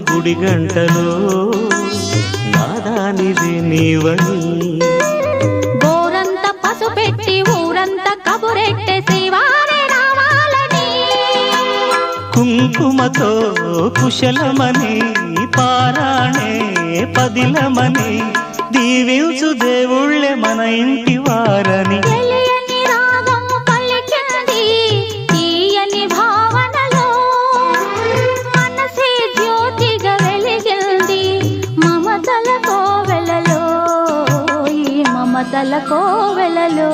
గుడి గంటలో నాదానిది నీవని గోరంత పసుపెట్టి ఊరంతా కబురెట్టే శ్రీవారే రావాలని కుంకుమతో కుశలమని పారాణే పదిలమని దీవించు దేవుళ్ళే మన ఇంటి వారని తెలియని రాగం పలికింది తీయని భావనలో మనసే జ్యోతిగా వెలిగింది మమతల కోవెలలో ఈ మమతల కోవెలలో